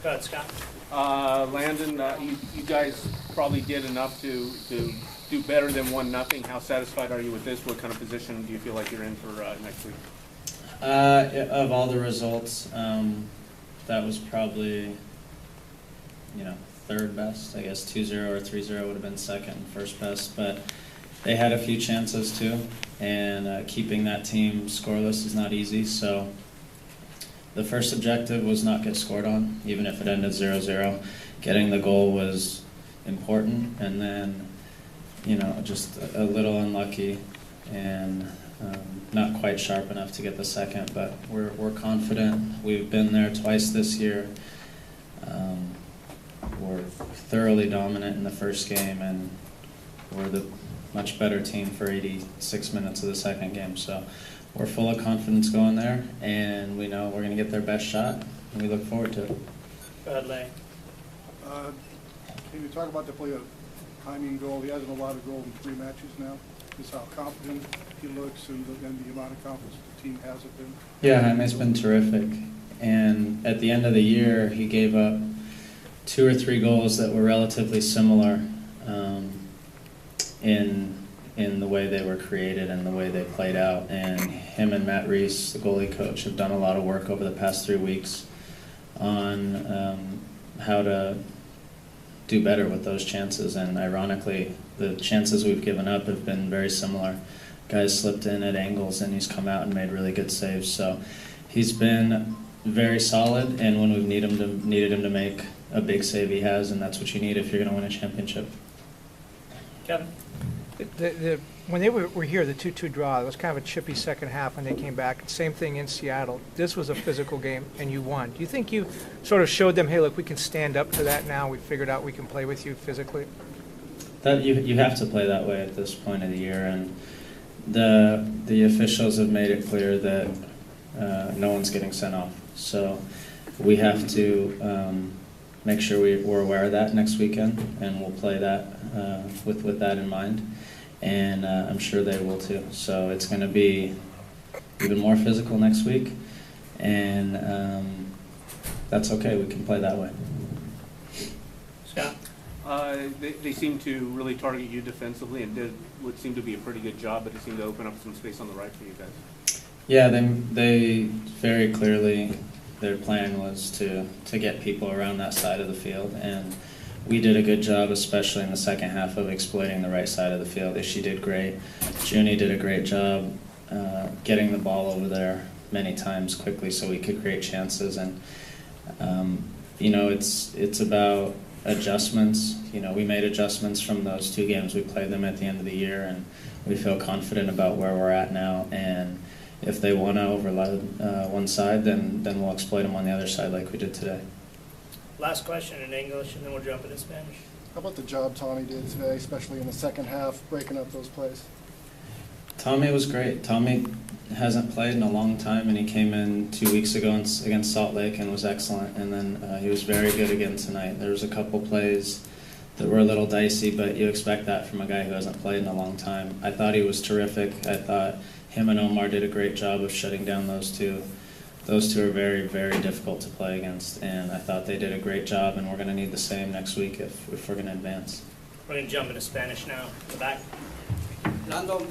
Go ahead, Scott. Landon, you guys probably did enough to do better than 1-0. How satisfied are you with this? What kind of position do you feel like you're in for next week? Of all the results, that was probably, third best. I guess 2-0 or 3-0 would have been second and first best, but they had a few chances too, and keeping that team scoreless is not easy, so the first objective was not get scored on, even if it ended 0-0. Getting the goal was important, and then, just a little unlucky and not quite sharp enough to get the second, but we're confident. We've been there twice this year. We're thoroughly dominant in the first game, and we're the much better team for 86 minutes of the second game. So we're full of confidence going there, and we know we're going to get their best shot, and we look forward to it. Go ahead, Lane. Can you talk about the play of timing goal? He hasn't allowed a goal in 3 matches now. Just how confident he looks and the amount of confidence the team has with him. Yeah, Jaime's been terrific. And at the end of the year, he gave up 2 or 3 goals that were relatively similar in the way they were created and the way they played out. And him and Matt Reese, the goalie coach, have done a lot of work over the past 3 weeks on how to do better with those chances. And ironically, the chances we've given up have been very similar. Guys slipped in at angles, and he's come out and made really good saves. So he's been very solid, and when we've needed him to make a big save, he has, and that's what you need if you're going to win a championship. Kevin? When they were here, the 2-2 draw, it was kind of a chippy second half when they came back. Same thing in Seattle. This was a physical game, and you won. Do you think you sort of showed them, hey, look, we can stand up to that now. We figured out we can play with you physically? That you have to play that way at this point of the year, and the officials have made it clear that no one's getting sent off. So we have to make sure we're aware of that next weekend, and we'll play that with that in mind. And I'm sure they will too. So it's going to be even more physical next week, and that's okay. We can play that way. Scott? They seem to really target you defensively and did what seemed to be a pretty good job, but it seemed to open up some space on the right for you guys. Yeah, they very clearly, their plan was to get people around that side of the field, and we did a good job, especially in the second half, of exploiting the right side of the field. She did great. Junie did a great job getting the ball over there many times quickly so we could create chances. And it's about adjustments. We made adjustments from those 2 games. We played them at the end of the year, and we feel confident about where we're at now. And if they want to overload one side, then we'll exploit them on the other side like we did today. Last question in English, and then we'll jump into Spanish. How about the job Tommy did today, especially in the second half, breaking up those plays? Tommy was great. Tommy hasn't played in a long time, and he came in 2 weeks ago against Salt Lake and was excellent. And then he was very good again tonight. There was a couple plays that were a little dicey, but you expect that from a guy who hasn't played in a long time. I thought he was terrific. I thought him and Omar did a great job of shutting down those two. Those two are very, very difficult to play against, and I thought they did a great job, and we're going to need the same next week if we're going to advance. We're going to jump into Spanish now. The back. Landon,